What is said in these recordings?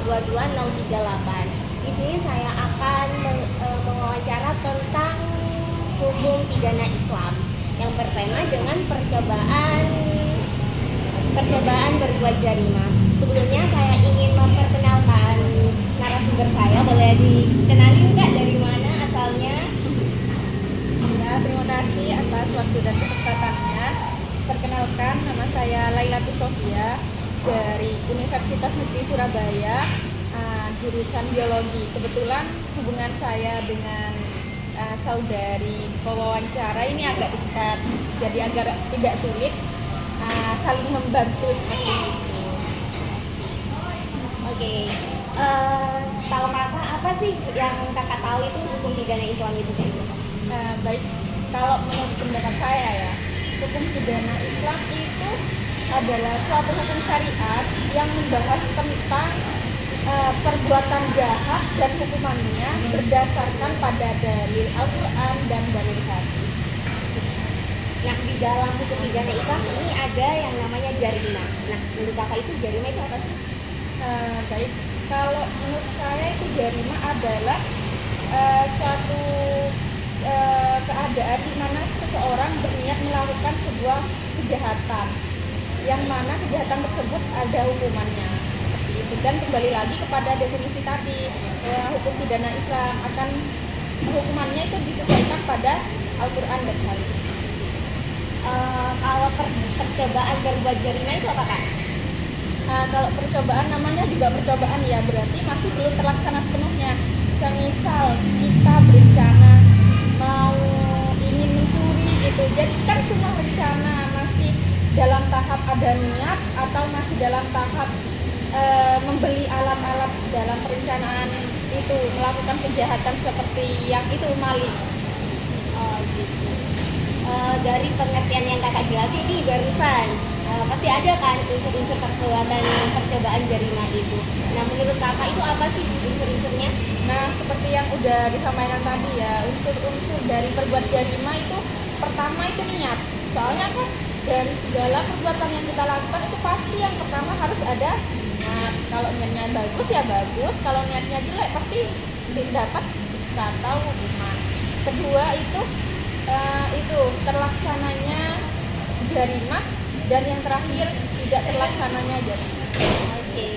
22038. Di sini saya akan mewawancara tentang hukum pidana Islam yang bertema dengan percobaan berbuat jarimah. Sebelumnya saya ingin memperkenalkan narasumber saya. Boleh dikenali nggak dari mana asalnya? Ya, terima kasih atas waktu dan kesempatannya. Perkenalkan, nama saya Lailatul Sofia dari Universitas Negeri Surabaya, jurusan biologi. Kebetulan hubungan saya dengan saudari pewawancara ini agak dekat, jadi agar tidak sulit saling membantu seperti itu. Oke, setahu kakak apa sih yang kakak tahu itu hukum pidana Islam itu kayak gitu? Baik, kalau menurut pendapat saya ya, hukum pidana Islam itu adalah suatu hukum syariat yang membahas tentang perbuatan jahat dan hukumannya berdasarkan pada dalil Al-Quran dan dalil hadis. Nah, di dalam hukum pidana Islam ini ada yang namanya jarimah. Nah, menurut kakak itu jarimah itu apa sih? Baik, kalau menurut saya itu jarimah adalah suatu keadaan di mana seseorang berniat melakukan sebuah kejahatan, yang mana kejahatan tersebut ada hukumannya seperti itu. Dan kembali lagi kepada definisi tadi, hukum pidana Islam akan hukumannya itu disesuaikan pada Al-Quran dan hadis. Kalau percobaan berbuat jarimah itu apa kak? Kalau percobaan namanya juga percobaan ya, berarti masih belum terlaksana sepenuhnya. Semisal kita berencana mau ingin mencuri gitu, jadi kan cuma rencana, masih dalam tahap ada niat atau masih dalam tahap membeli alat-alat dalam perencanaan itu melakukan kejahatan seperti yang itu maling. Gitu. Dari pengertian yang kakak jelasin nih barusan, pasti ada kan unsur-unsur percobaan jarimah itu. Nah, menurut kakak itu apa sih unsur-unsurnya? Nah, seperti yang udah disampaikan tadi ya, unsur-unsur dari perbuat jarimah itu pertama itu niat. Soalnya kan dari segala perbuatan yang kita lakukan itu pasti yang pertama harus ada niat. Kalau niatnya bagus ya bagus, kalau niatnya jelek pasti dapat siksa atau hukuman. Kedua itu terlaksananya jarimah, dan yang terakhir tidak terlaksananya jarimah. Oke.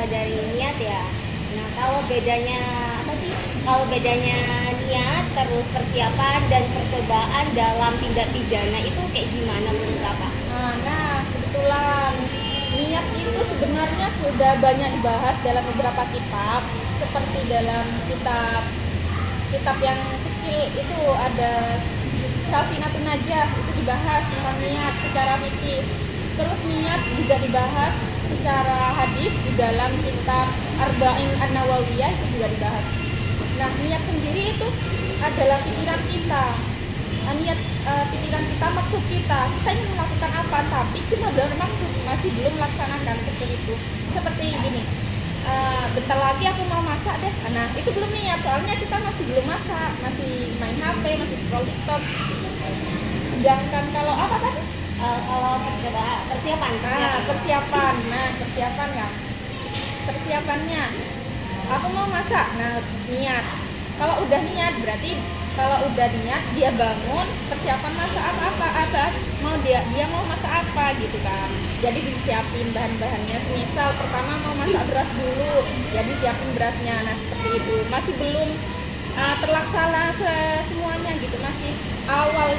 Dari niat ya. Nah, kalau bedanya apa sih? Kalau bedanya niat terus persiapan dan percobaan dalam tindak pidana itu kayak gimana menurut kakak? Nah, kebetulan niat itu sebenarnya sudah banyak dibahas dalam beberapa kitab, seperti dalam kitab yang kecil itu ada Syafinatun Najah, itu dibahas tentang niat secara fikih. Terus niat juga dibahas secara hadis di dalam kitab Arba'in An-Nawawiyah, itu juga dibahas. Nah, niat sendiri itu adalah pikiran kita. Pikiran kita, maksud kita ingin melakukan apa, tapi cuma bermaksud, masih belum melaksanakan seperti itu. Seperti gini, bentar lagi aku mau masak deh. Nah, itu belum niat, soalnya kita masih belum masak, masih main HP, masih scroll TikTok. Sedangkan kalau apa tadi? Kalau persiapan. Persiapan. Nah, persiapan ya. Persiapannya, aku mau masak. Nah, niat. Kalau udah niat berarti dia bangun, persiapan masak apa dia mau masak apa gitu kan. Jadi disiapin bahan-bahannya. Semisal pertama mau masak beras dulu, jadi siapin berasnya. Nah, seperti itu. Masih belum terlaksana semuanya gitu, masih awal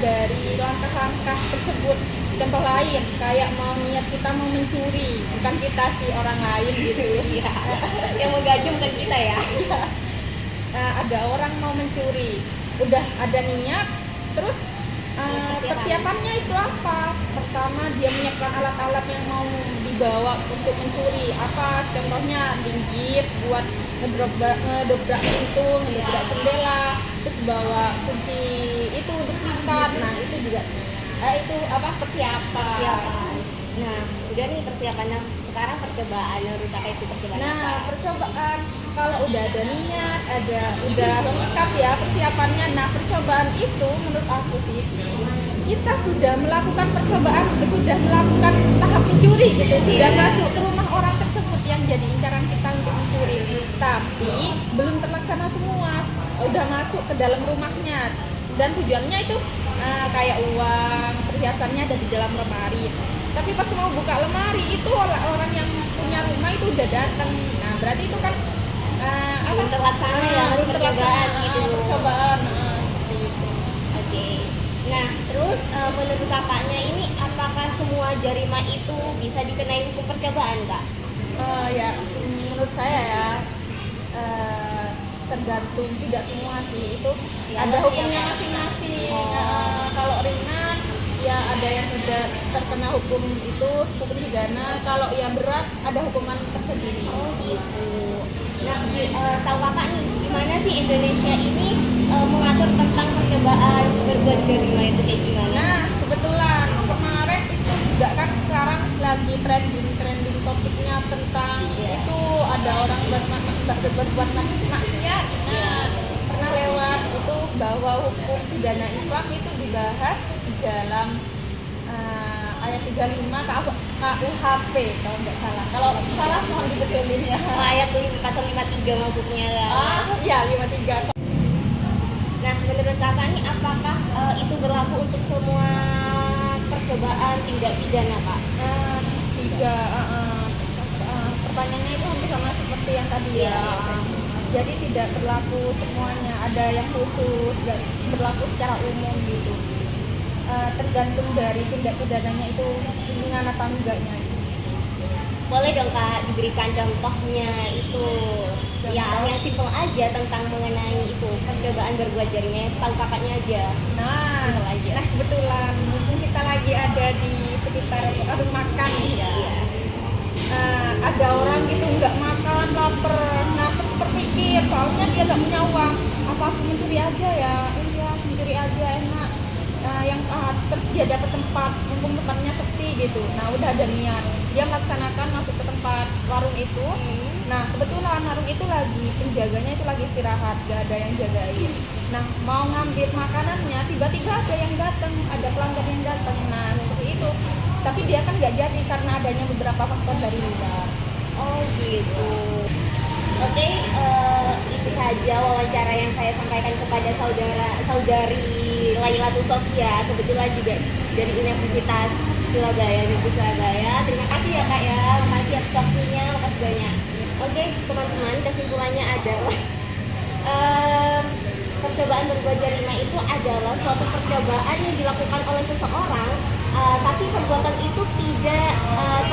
dari langkah-langkah tersebut. Contoh lain, kayak mau niat kita mau mencuri, bukan kita sih, orang lain gitu. Iya. Yang mau gajung kan kita ya. Ada orang mau mencuri, udah ada niat, terus persiapannya itu apa? Pertama dia menyiapkan alat-alat yang mau dibawa untuk mencuri. Apa contohnya? Linggis buat ngedobrak pintu, ngedobrak jendela, terus bawa kunci itu untuk lipat. Nah, itu juga itu apa? Persiapan. Nah, udah nih persiapannya. Sekarang percobaan, menurut kakak itu percobaan apa? Nah, percobaan kalau udah ada niat, udah lengkap ya persiapannya. Nah, percobaan itu menurut aku sih, kita sudah melakukan percobaan, sudah melakukan tahap mencuri gitu, sudah masuk ke rumah orang tersebut menjadi incaran kita untuk mencuri, tapi belum terlaksana semua, udah masuk ke dalam rumahnya dan tujuannya itu kayak uang, perhiasannya ada di dalam lemari. Tapi pas mau buka lemari itu orang yang punya rumah itu udah datang. Nah berarti itu kan Belum terlaksana ya, masih percobaan gitu. Percobaan, seperti itu. Oke. Nah, terus menurut kakaknya ini apakah semua jarima itu bisa dikenai hukum percobaan, Kak? Ya menurut saya ya tergantung, tidak semua sih, itu Ya, ada maksudnya hukumnya kayak- masing-masing. Oh. Kalau ringan ya ada yang tidak terkena hukum itu hukum pidana, kalau yang berat ada hukuman tersendiri. Oh, gitu. Nah, setahu kakak nih, gimana sih Indonesia ini mengatur tentang percobaan berbuat jarima itu kayak gimana? Nah kebetulan kemarin itu juga kan sekarang lagi trending topiknya tentang Iya. itu ada orang berbuat maksiat. Nah pernah lewat itu bahwa hukum pidana Islam itu dibahas di dalam ayat 35 KUHP kalau nggak salah. Kalau salah mohon dibetulin ya. Oh, ayat pasal 53 maksudnya lah. Iya 53. Nah, menurut kakak nih apakah itu berlaku untuk semua percobaan tindak pidana, Kak? Tidak, pertanyaannya itu hampir sama seperti yang tadi ya. Iya. Jadi tidak berlaku semuanya, ada yang khusus, nggak berlaku secara umum gitu. Tergantung dari tindak pidananya itu ringan apa enggaknya. Boleh dong Kak diberikan contohnya itu ya yang simpel aja tentang mengenai itu percobaan berbuat jarima, tahu kakaknya aja. Nah, Simpel aja. nah kebetulan mumpung kita lagi ada di sekitar warung makan ya. Iya. Ada orang gitu nggak makan, lapar, nah terus berpikir soalnya dia nggak punya uang, apa aku mencuri aja ya, iya mencuri aja enak. Terus dia dapat tempat, mumpung tempatnya sepi gitu, nah udah ada niat, dia melaksanakan masuk ke tempat warung itu. Nah kebetulan warung itu lagi penjaganya itu lagi istirahat, gak ada yang jagain. Nah mau ngambil makanannya, tiba-tiba ada yang datang, ada pelanggan yang datang, nah seperti itu. Tapi dia kan nggak jadi karena adanya beberapa faktor dari luar. Oh gitu. Oke, itu saja wawancara yang saya sampaikan kepada saudari Lailatul Sofia, kebetulan juga dari Universitas Surabaya, Negeri Surabaya. Terima kasih ya Kak ya, makasih atas waktunya, makasih banyak. Oke teman-teman, kesimpulannya adalah percobaan berbuat jarima itu adalah suatu percobaan yang dilakukan oleh seseorang, tapi perbuatan itu tidak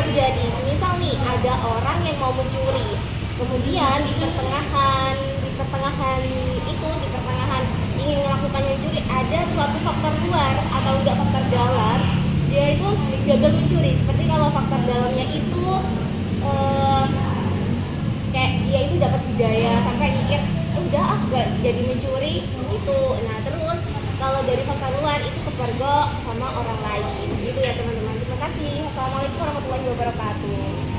terjadi. Misal nih ada orang yang mau mencuri, kemudian di pertengahan ingin melakukan mencuri, ada suatu faktor luar atau enggak faktor dalam, dia itu gagal mencuri. Seperti kalau faktor dalamnya itu kayak dia itu dapat hidayah sampai mikir udah gak jadi mencuri itu. Nah terus kalau dari faktor luar itu kepergok sama orang lain gitu ya teman-teman. Terima kasih. Assalamualaikum warahmatullahi wabarakatuh.